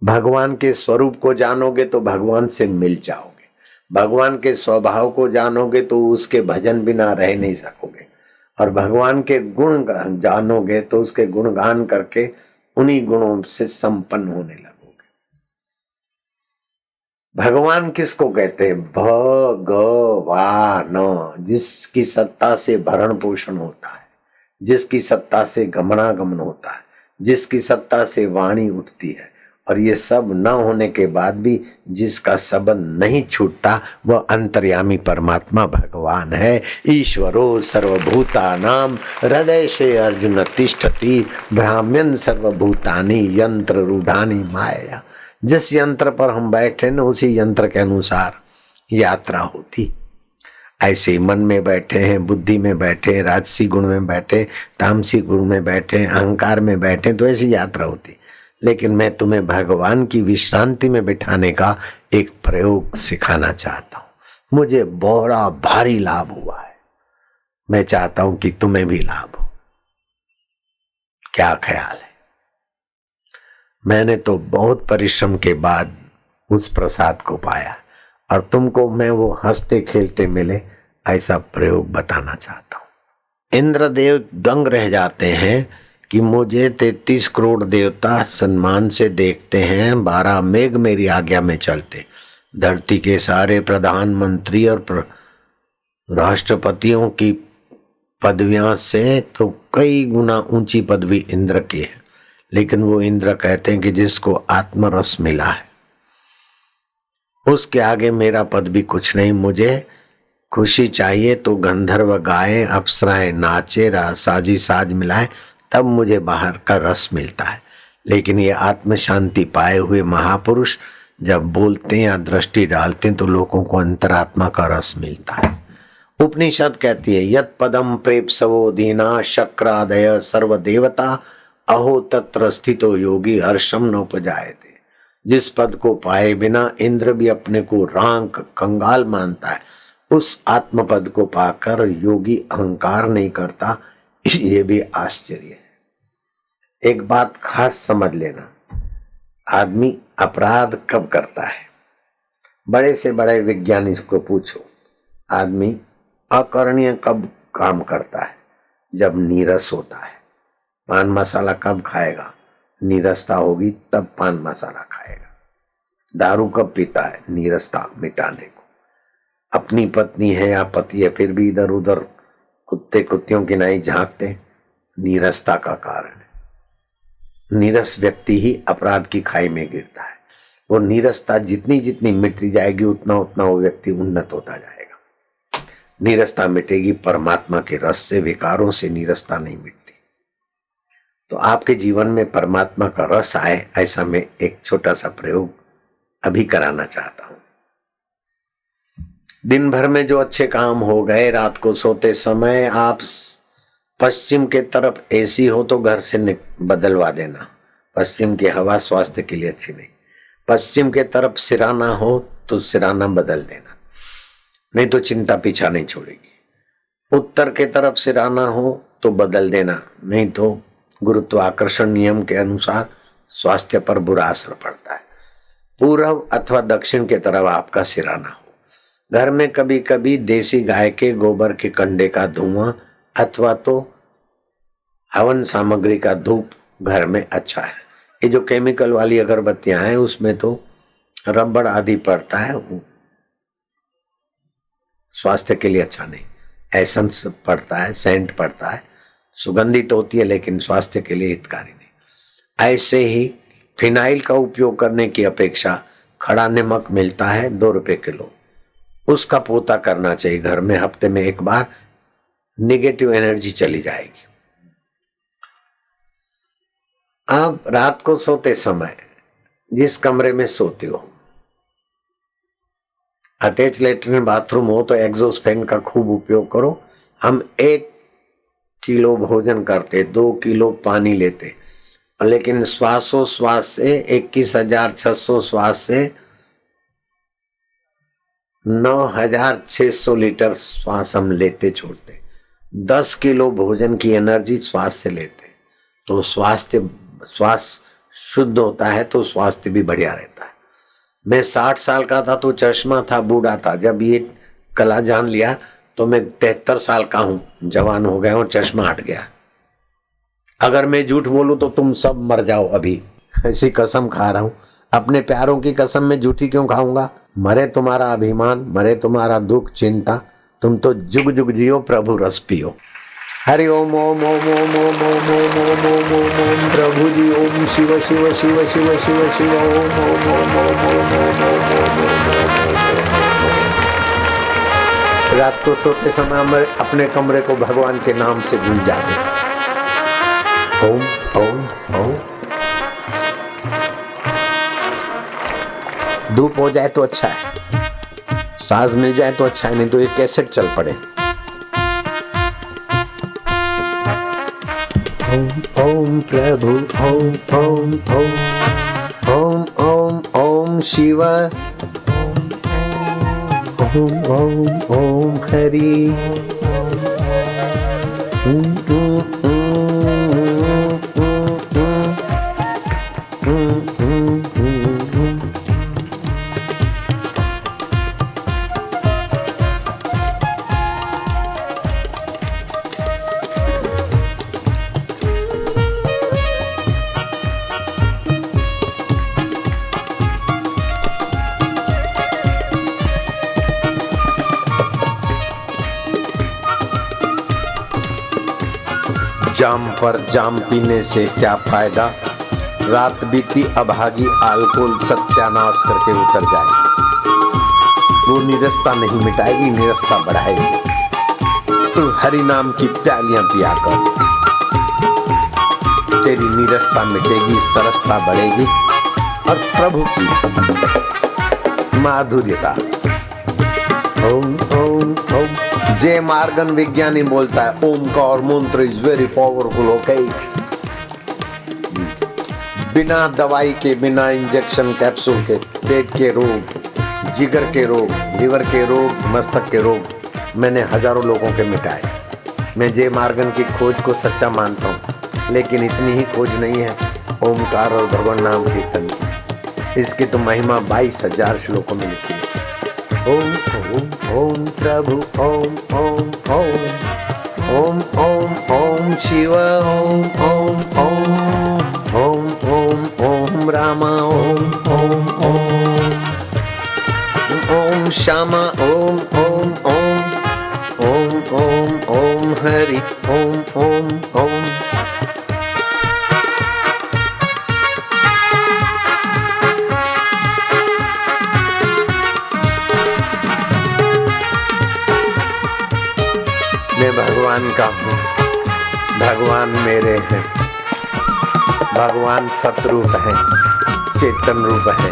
भगवान के स्वरूप को जानोगे तो भगवान से मिल जाओगे, भगवान के स्वभाव को जानोगे तो उसके भजन बिना रह नहीं सकोगे, और भगवान के गुण जानोगे तो उसके गुणगान करके उन्हीं गुणों से संपन्न होने लगोगे। भगवान किसको कहते हैं? भगवान, जिसकी सत्ता से भरण पोषण होता है, जिसकी सत्ता से गमनागमन होता है, जिसकी सत्ता से वाणी उठती है, और ये सब न होने के बाद भी जिसका संबंध नहीं छूटता, वह अंतर्यामी परमात्मा भगवान है। ईश्वरो सर्वभूतानां हृदय से अर्जुन तिष्ठति, ब्राह्मण सर्वभूतानि यंत्र रूढ़ानि माया। जिस यंत्र पर हम बैठे न, उसी यंत्र के अनुसार यात्रा होती। ऐसे ही मन में बैठे हैं, बुद्धि में बैठे, राजसी गुण में बैठे, तामसी गुण में बैठे, अहंकार में बैठे, तो ऐसी यात्रा होती। लेकिन मैं तुम्हें भगवान की विश्रांति में बिठाने का एक प्रयोग सिखाना चाहता हूं। मुझे बड़ा भारी लाभ हुआ है, मैं चाहता हूं कि तुम्हें भी लाभ हो। क्या ख्याल है? मैंने तो बहुत परिश्रम के बाद उस प्रसाद को पाया, और तुमको मैं वो हंसते खेलते मिले, ऐसा प्रयोग बताना चाहता हूं। इंद्रदेव दंग रह जाते हैं कि मुझे 33 करोड़ देवता सम्मान से देखते हैं, 12 मेघ मेरी आज्ञा में चलते। धरती के सारे प्रधानमंत्री और राष्ट्रपतियों की पदवियां से तो कई गुना ऊंची पदवी इंद्र की है, लेकिन वो इंद्र कहते हैं कि जिसको आत्मरस मिला है उसके आगे मेरा पद भी कुछ नहीं। मुझे खुशी चाहिए तो गंधर्व गाए, अप्सराएं नाचे, साजी साज मिलाए, तब मुझे बाहर का रस मिलता है। लेकिन ये आत्म शांति पाए हुए महापुरुष जब बोलते हैं या दृष्टि डालते हैं तो लोगों को अंतरात्मा का रस मिलता है। उपनिषद कहती है, यत पदम प्रेप्सवो दीना शक्रादय सर्व देवता अहो तत्र स्थितो योगी हर्षम नोपजायते। जिस पद को पाए बिना इंद्र भी अपने को रांक कंगाल मानता है, उस आत्म पद को पाकर योगी अहंकार नहीं करता। ये भी आश्चर्य है। एक बात खास समझ लेना, आदमी अपराध कब करता है? बड़े से बड़े विज्ञानी को पूछो, आदमी अकरणीय कब काम करता है? जब नीरस होता है। पान मसाला कब खाएगा? नीरसता होगी तब पान मसाला खाएगा। दारू कब पीता है? नीरसता मिटाने को। अपनी पत्नी है या पति है फिर भी इधर उधर कुत्ते कुत्तियों की नाई झांकते, नीरसता का कारण है। नीरस व्यक्ति ही अपराध की खाई में गिरता है। वो नीरसता जितनी जितनी मिटती जाएगी उतना उतना वो व्यक्ति उन्नत होता जाएगा। नीरसता मिटेगी परमात्मा के रस से, विकारों से नीरसता नहीं मिटती। तो आपके जीवन में परमात्मा का रस आए, ऐसा मैं एक छोटा सा प्रयोग अभी कराना चाहता हूं। दिन भर में जो अच्छे काम हो गए, रात को सोते समय आप पश्चिम के तरफ एसी हो तो घर से बदलवा देना। पश्चिम की हवा स्वास्थ्य के लिए अच्छी नहीं। पश्चिम के तरफ सिराना हो तो सिराना बदल देना, नहीं तो चिंता पीछा नहीं छोड़ेगी। उत्तर के तरफ सिराना हो तो बदल देना, नहीं तो गुरुत्वाकर्षण नियम के अनुसार स्वास्थ्य पर बुरा असर पड़ता है। पूर्व अथवा दक्षिण के तरफ आपका सिराना हो। घर में कभी कभी देसी गाय के गोबर के कंडे का धुआं अथवा तो हवन सामग्री का धूप घर में अच्छा है। ये जो केमिकल वाली अगरबत्तियां हैं उसमें तो रबड़ आदि पड़ता है, वो स्वास्थ्य के लिए अच्छा नहीं। एसेंस पड़ता है, सेंट पड़ता है, सुगंधित होती है लेकिन स्वास्थ्य के लिए हितकारी नहीं। ऐसे ही फिनाइल का उपयोग करने की अपेक्षा खड़ा नमक मिलता है 2 रुपए किलो, उसका पोता करना चाहिए घर में। हफ्ते में एक बार नेगेटिव एनर्जी चली जाएगी। आप रात को सोते समय जिस कमरे में सोते हो, अटैच लेटरिन बाथरूम हो तो एग्जॉस्ट फैन का खूब उपयोग करो। हम 1 किलो भोजन करते, 2 किलो पानी लेते, लेकिन श्वासोश्वास से 21,600 श्वास से 9,600 लीटर श्वास हम लेते छोड़ते। 10 किलो भोजन की एनर्जी श्वास से लेते, तो श्वास शुद्ध होता है तो स्वास्थ्य भी बढ़िया रहता है। मैं 60 साल का था तो चश्मा था, बूढ़ा था। जब ये कला जान लिया तो मैं 73 साल का हूं, जवान हो गया और चश्मा हट गया। अगर मैं झूठ बोलूं तो तुम सब मर जाओ अभी, ऐसी कसम खा रहा हूं। अपने प्यारों की कसम में झूठी क्यों खाऊंगा? मरे तुम्हारा अभिमान, मरे तुम्हारा दुख चिंता, तुम तो जुग जुग जियो, प्रभु रस पियो। हरि ओम ओम ओम ओम ओम ओम ओम ओम ओम ओम ओम प्रभु जी ओम शिव शिव शिव शिव शिव शिव ओम ओम ओम ओम ओम ओम ओम। रात को सोते समय हम अपने कमरे को भगवान के नाम से गूंजा दें। ओम ओम ओम। धूप हो जाए तो अच्छा है, साज मिल जाए तो अच्छा है, नहीं तो ये कैसेट चल पड़े। ओम ओम प्रभु ओम ओम ओम ओम ओम ओम शिव ओम ओम ओम हरि। जाम पर जाम पीने से क्या फायदा, रात बीती अभागी अल्कोहल सत्यानाश करके उतर जाएगी। वो निरस्ता नहीं मिटाएगी, निरस्ता बढ़ाएगी। तू हरि नाम की प्यालियां पिया कर, तेरी निरस्ता मिटेगी, सरसता बढ़ेगी और प्रभु की माधुर्यता। ओम ओम ओम। जे मार्गन विज्ञानी बोलता है ओम का और मंत्र इज वेरी पावरफुल। ओके, बिना दवाई के, बिना इंजेक्शन कैप्सूल के पेट के रोग, जिगर के रोग, लिवर के रोग, मस्तक के रोग मैंने हजारों लोगों के मिटाए। मैं जे मार्गन की खोज को सच्चा मानता हूँ, लेकिन इतनी ही खोज नहीं है ओमकार और भगवान नाम कीर्तन की। इसकी तो महिमा 22,000 श्लोकों में लिखी है। ओम ओम ओम प्रभु ओम ओम ओम ओम ओम ओम शिव ओम ओम ओम ओम ओम ओम रामा ओम ओम ओम ओम श्यामा ओम ओम ओम ओम ओम ओम हरि ओम ओम ओम। मैं भगवान का हूँ, भगवान मेरे हैं, भगवान सतरूप है, चेतन रूप है,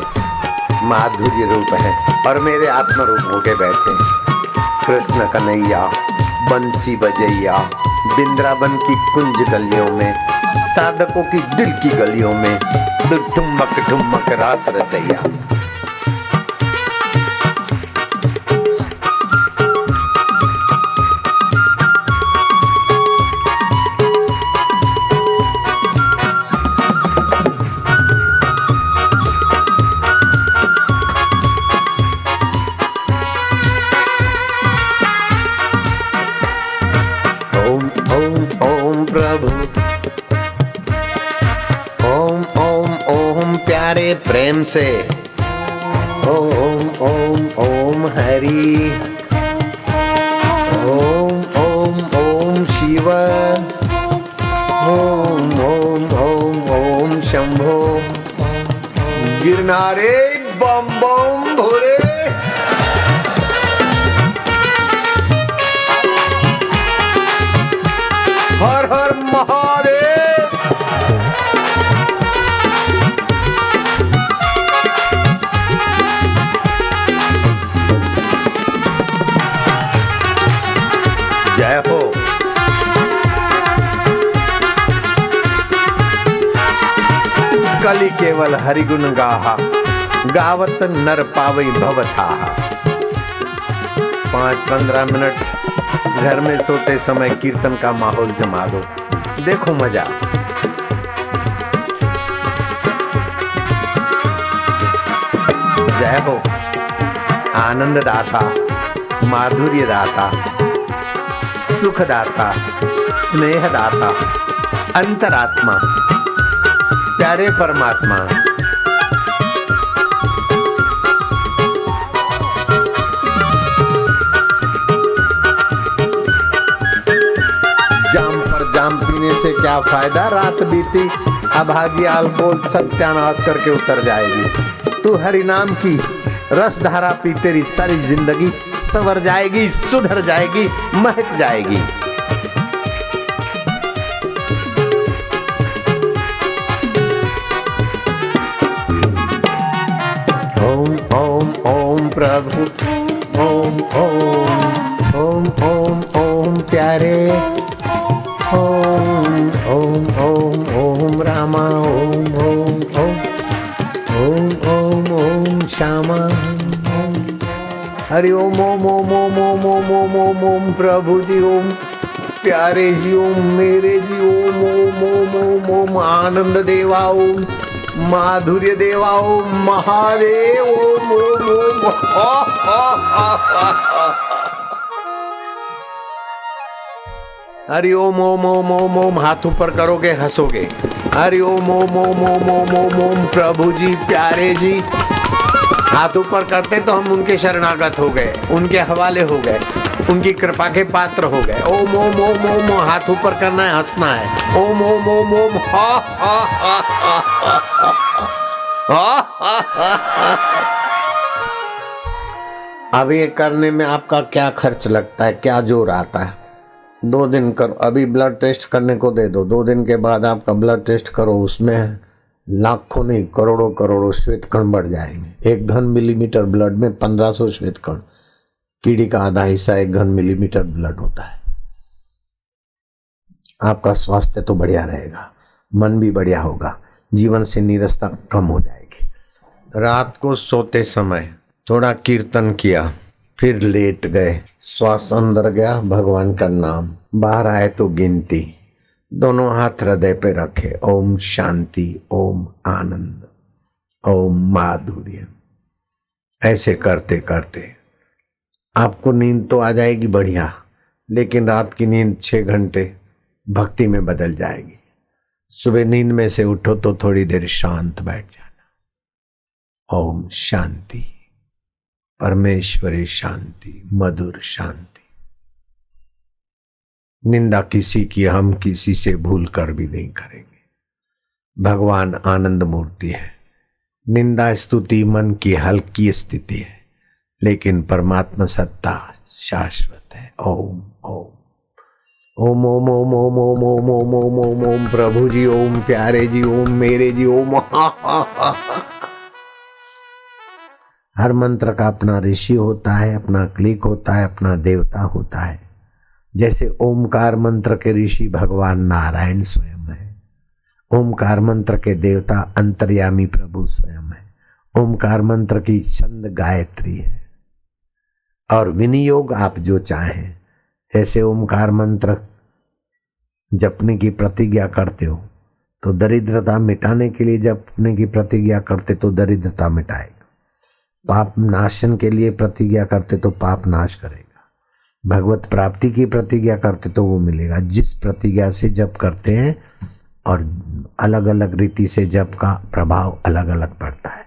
माधुर्य रूप है और मेरे आत्म रूप होके बैठे। कृष्ण कन्हैया बंसी बजैया, वृंदावन की कुंज गलियों में, साधकों की दिल की गलियों में, ठुमक ठुमक रास रचैया। ओम ओम ओम प्यारे प्रेम से ओम ओम ओम हरि ओम ओम ओम शिव ओम ओम ओम ओम शंभो। गिरनारे बम बम भोले। हर हर महादेव। जय हो। कलि केवल हरिगुण गाहा, गावत नर पावई भवथा। 5-15 मिनट घर में सोते समय कीर्तन का माहौल जमा दो, देखो मजा। जय हो। आनंद दाता, माधुर्य दाता, सुख दाता, स्नेह दाता, अंतरात्मा, प्यारे परमात्मा, जाम पर जाम पीने से क्या फायदा, रात बीती अभागी अल्कोहल सत्यानाश करके उतर जाएगी। तू हरि नाम की रस धारा पी, तेरी सारी जिंदगी संवर जाएगी, सुधर जाएगी, महक जाएगी। ओम ओम ओम प्रभु, ओम ओम ओम ओम ओम प्यारे, ओम ओम ओम ओम रामा, ओम ओम ओम ओम ओम ओम श्यामा, हरि ओम ओम ओम ओम ओम ओम ओम ओम ओम प्रभु जी, ओम प्यारे जी, ओम मेरे जी, ओम ओम ओम ओम ओम आनंद देवा, ओम माधुर्य देवा, ओम महादेव, ओम ओम हरि ओम ओम ओम ओम ओम। हाथ ऊपर करोगे हंसोगे। हरि ओम ओम ओम ओम ओम ओम ओम प्रभु जी, प्यारे जी। हाथ ऊपर करते तो हम उनके शरणागत हो गए, उनके हवाले हो गए, उनकी कृपा के पात्र हो गए। ओम ओम ओम ओम, हाथ ऊपर करना है, हंसना है। ओम ओम ओम ओम, हा हा हा हा हा हा हा। अब ये करने में आपका क्या खर्च लगता है, क्या जोर आता है? 2 दिन करो, अभी ब्लड टेस्ट करने को दे दो, 2 दिन के बाद आपका ब्लड टेस्ट करो, उसमें लाखों नहीं करोड़ों करोड़ों श्वेत कण बढ़ जाएंगे। 1 घन मिलीमीटर ब्लड में 1500 श्वेत कण, कीड़ी का आधा हिस्सा 1 घन मिलीमीटर ब्लड होता है। आपका स्वास्थ्य तो बढ़िया रहेगा, मन भी बढ़िया होगा, जीवन से नीरसता कम हो जाएगी। रात को सोते समय थोड़ा कीर्तन किया, फिर लेट गए, श्वास अंदर गया, भगवान का नाम बाहर आए तो गिनती, दोनों हाथ हृदय पे रखे। ओम शांति, ओम आनंद, ओम माधुर्य। ऐसे करते करते आपको नींद तो आ जाएगी बढ़िया, लेकिन रात की नींद 6 घंटे भक्ति में बदल जाएगी। सुबह नींद में से उठो तो थोड़ी देर शांत बैठ जाना। ओम शांति, परमेश्वरी शांति, मधुर शांति। निंदा किसी की हम किसी से भूल कर भी नहीं करेंगे। भगवान आनंद मूर्ति है। निंदा स्तुति मन की हल्की स्थिति है, लेकिन परमात्मा सत्ता शाश्वत है। ओम ओम ओम ओम ओम ओम ओम ओम ओम ओम ओम ओम प्रभु जी, ओम प्यारे जी, ओम मेरे जी, ओम। हर मंत्र का अपना ऋषि होता है, अपना क्लिक होता है, अपना देवता होता है। जैसे ओमकार मंत्र के ऋषि भगवान नारायण स्वयं है, ओमकार मंत्र के देवता अंतर्यामी प्रभु स्वयं है, ओमकार मंत्र की छंद गायत्री है। और विनियोग आप जो चाहें, जैसे ओमकार मंत्र जपने की प्रतिज्ञा करते हो तो दरिद्रता मिटाने के लिए जपने की प्रतिज्ञा करते तो दरिद्रता मिटाएगा, पाप नाशन के लिए प्रतिज्ञा करते तो पाप नाश करेगा, भगवत प्राप्ति की प्रतिज्ञा करते तो वो मिलेगा। जिस प्रतिज्ञा से जप करते हैं और अलग अलग रीति से जप का प्रभाव अलग अलग पड़ता है।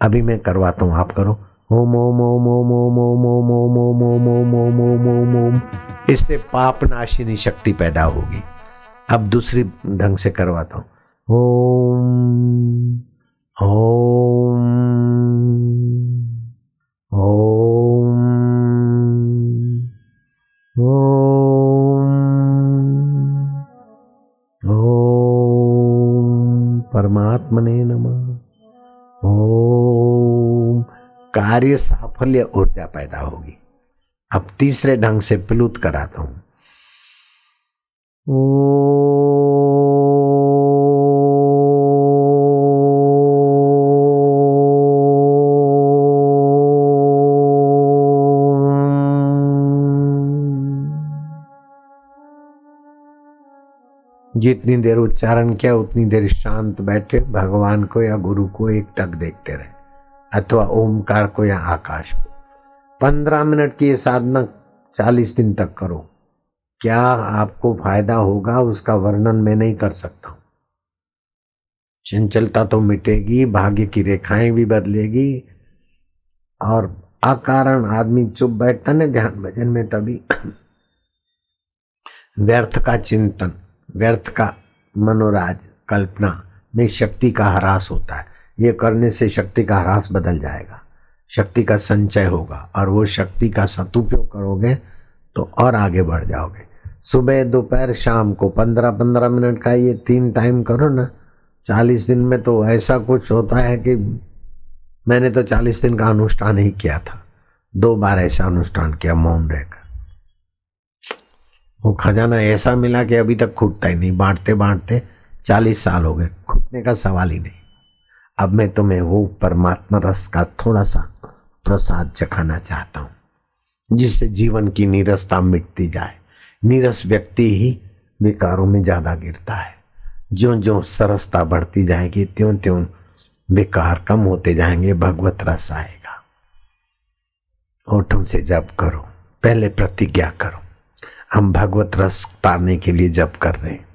अभी मैं करवाता हूँ, आप करो। ओम ओम ओम ओम ओम ओम ओम ओम ओम ओम ओम ओम ओम ओम ओम। इससे पाप नाशिनी शक्ति पैदा होगी। अब दूसरी ढंग से करवाता हूँ। ओम ओम ओम ओम ओम परमात्मने नमः। ओम। कार्य साफल्य ऊर्जा पैदा होगी। अब तीसरे ढंग से प्लुत कराता हूं। जितनी देर उच्चारण किया उतनी देर शांत बैठे, भगवान को या गुरु को एक टक देखते रहे। अथवा ओमकार को या आकाश को। 15 मिनट की ये साधना 40 दिन तक करो। क्या आपको फायदा होगा उसका वर्णन मैं नहीं कर सकता हूं। चंचलता तो मिटेगी, भाग्य की रेखाएं भी बदलेगी, और अकारण आदमी चुप बैठता ना ध्यान भजन में, तभी व्यर्थ का चिंतन, व्यर्थ का मनोराज, कल्पना में शक्ति का ह्रास होता है। ये करने से शक्ति का ह्रास बदल जाएगा, शक्ति का संचय होगा, और वो शक्ति का सदुपयोग करोगे तो और आगे बढ़ जाओगे। सुबह दोपहर शाम को 15-15 मिनट का ये 3 टाइम करो ना, 40 दिन में तो ऐसा कुछ होता है कि मैंने तो 40 दिन का अनुष्ठान ही किया था, 2 बार ऐसा अनुष्ठान किया मौन रहकर। वो खजाना ऐसा मिला कि अभी तक खुटता ही नहीं, बांटते बांटते 40 साल हो गए, खुटने का सवाल ही नहीं। अब मैं तुम्हें वो परमात्मा रस का थोड़ा सा प्रसाद चखाना चाहता हूं, जिससे जीवन की नीरसता मिटती जाए। नीरस व्यक्ति ही विकारों में ज्यादा गिरता है। ज्यों ज्यों सरसता बढ़ती जाएगी त्यों त्यों विकार कम होते जाएंगे, भगवत रस आएगा। होठों से जप करो, पहले प्रतिज्ञा करो, हम भगवत रस पाने के लिए जप कर रहे हैं,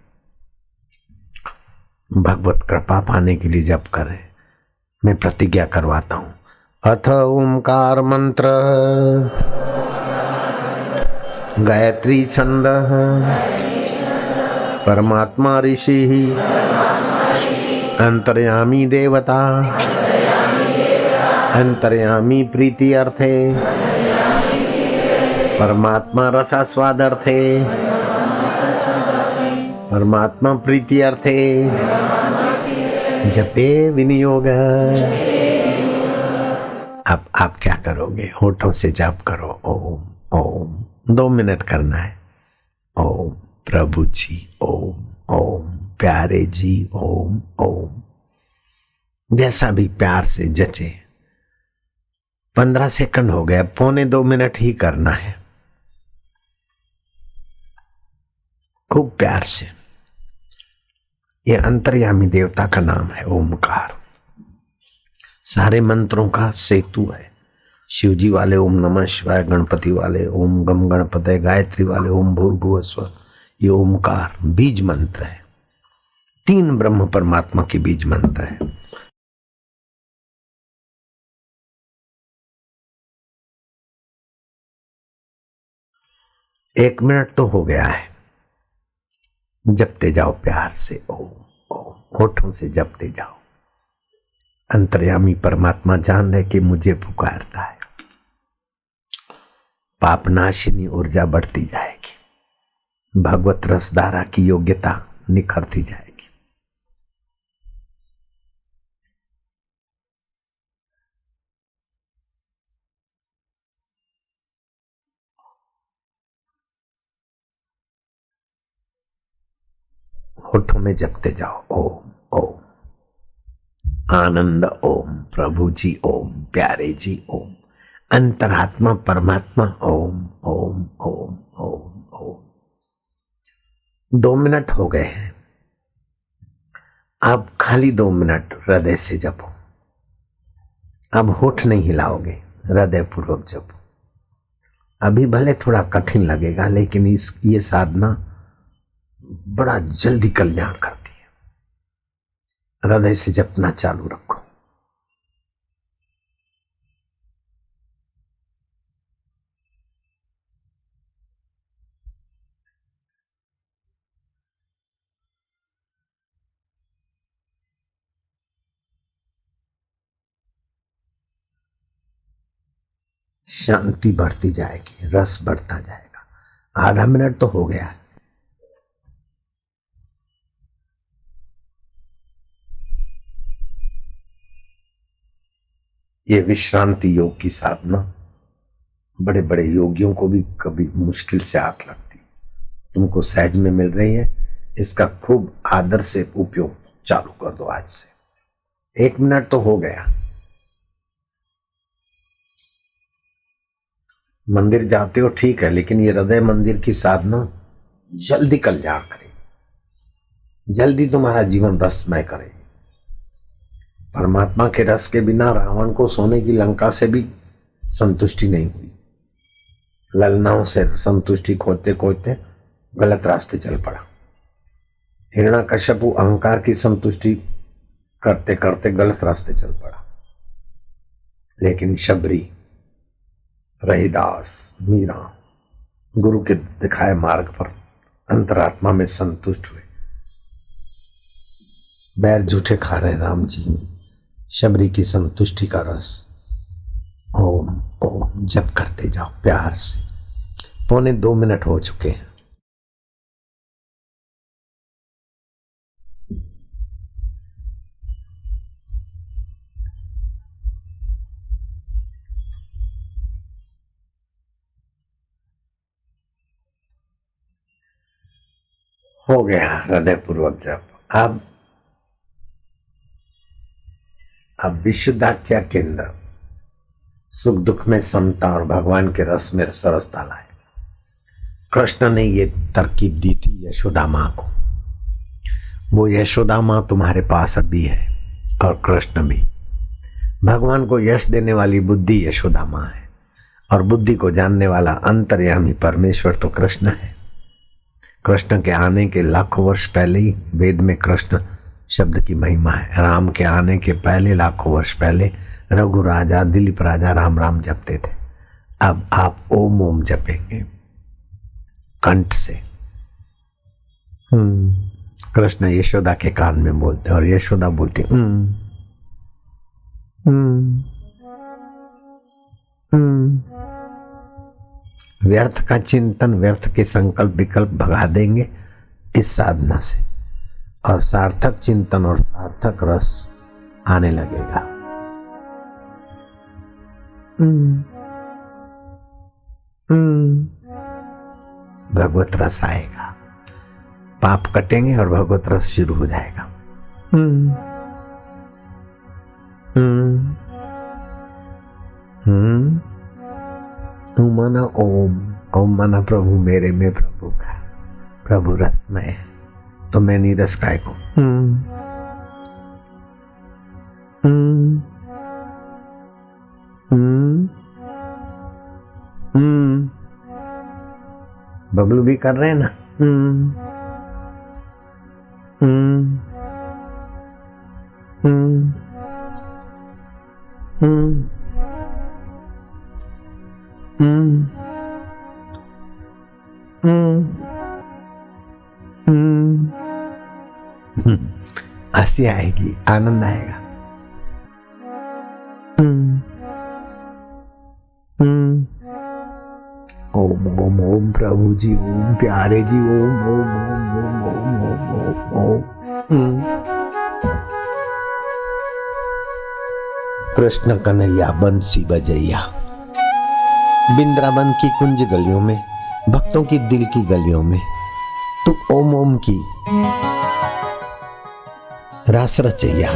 भगवत कृपा पाने के लिए जप कर रहे हैं। मैं प्रतिज्ञा करवाता हूं। अथ ओंकार मंत्र गायत्री छंद परमात्मा ऋषि अंतर्यामी देवता अंतर्यामी प्रीति अर्थे परमात्मा रसास्वादर्थे परमात्मा प्रीति अर्थे जपे विनियोग। अब आप क्या करोगे? होठों से जप करो ओम ओम, 2 मिनट करना है। ओम प्रभु जी ओम ओम, प्यारे जी ओम ओम, जैसा भी प्यार से जचे। 15 सेकंड हो गया, 1.25 मिनट ही करना है, खूब प्यार से। ये अंतर्यामी देवता का नाम है ओमकार, सारे मंत्रों का सेतु है। शिव जी वाले ओम नमः शिवाय, गणपति वाले ओम गम गणपते, गायत्री वाले ओम भूर्भुवः स्वः। ये ओमकार बीज मंत्र है, 3 ब्रह्म परमात्मा की बीज मंत्र है। एक मिनट तो हो गया है, जपते जाओ प्यार से ओम ओम, होठों से जपते जाओ। अंतर्यामी परमात्मा जान रहे कि मुझे पुकारता है, पापनाशिनी ऊर्जा बढ़ती जाएगी, भगवत रसधारा की योग्यता निखरती जाएगी। होठों में जपते जाओ ओम ओम, आनंद ओम, प्रभु जी ओम, प्यारे जी ओम, अंतरात्मा परमात्मा ओम ओम ओम ओम ओम। 2 मिनट हो गए हैं, अब खाली 2 मिनट हृदय से जपो। अब होठ नहीं हिलाओगे, हृदय पूर्वक जपो। अभी भले थोड़ा कठिन लगेगा, लेकिन ये साधना बड़ा जल्दी कल्याण करती है। हृदय से जपना चालू रखो। शांति बढ़ती जाएगी, रस बढ़ता जाएगा। आधा मिनट तो हो गया है। ये विश्रांति योग की साधना बड़े बड़े योगियों को भी कभी मुश्किल से आंख लगती, तुमको सहज में मिल रही है। इसका खूब आदर से उपयोग चालू कर दो आज से। 1 मिनट तो हो गया। मंदिर जाते हो ठीक है, लेकिन ये हृदय मंदिर की साधना जल्दी कल्याण करेगी, जल्दी तुम्हारा जीवन रसमय करेगी। परमात्मा के रस के बिना रावण को सोने की लंका से भी संतुष्टि नहीं हुई। ललनाओं से संतुष्टि खोजते खोजते गलत रास्ते चल पड़ा। हिरण्याकश्यपु अहंकार की संतुष्टि करते करते गलत रास्ते चल पड़ा। लेकिन शबरी, रहीदास, मीरा गुरु के दिखाए मार्ग पर अंतरात्मा में संतुष्ट हुए। बैर झूठे खा रहे राम जी, शबरी की संतुष्टि का रस। ओम ओम जप करते जाओ प्यार से। 1.25 मिनट हो चुके हैं। हो गया हृदय पूर्वक जप। अब विशुद्धाख्या केंद्र, सुख दुख में समता और भगवान के रस में सरसता लाए। कृष्ण ने ये तरकीब दी थी यशोदा माँ को। वो यशोदा माँ तुम्हारे पास अभी है और कृष्ण भी। भगवान को यश देने वाली बुद्धि यशोदा माँ है और बुद्धि को जानने वाला अंतर्यामी परमेश्वर तो कृष्ण है। कृष्ण के आने के लाखों वर्ष पहले ही वेद में कृष्ण शब्द की महिमा है। राम के आने के पहले लाखों वर्ष पहले रघु राजा, दिलीप राजा राम राम जपते थे। अब आप ओम ओम जपेंगे कंठ से। कृष्ण यशोदा के कान में बोलते और यशोदा बोलती व्यर्थ का चिंतन, व्यर्थ के संकल्प विकल्प भगा देंगे इस साधना से और सार्थक चिंतन और सार्थक रस आने लगेगा। भगवत रस आएगा, पाप कटेंगे और भगवत रस शुरू हो जाएगा। ओम माना ओम, ओम माना प्रभु मेरे में प्रभु का, प्रभु रसमय है तो मैं नीरस काय को। बबलू भी कर रहे हैं ना। हंसी आएगी, आनंद आएगा। ओम ओम ओम प्रभु जी, ओम प्यारे जी, ओम ओम ओम ओम ओम ओम ओम। कृष्ण कन्हैया बंसी बजैया। वृंदावन की कुंज गलियों में, भक्तों की दिल की गलियों में तू ओम ओम की रास रचैया।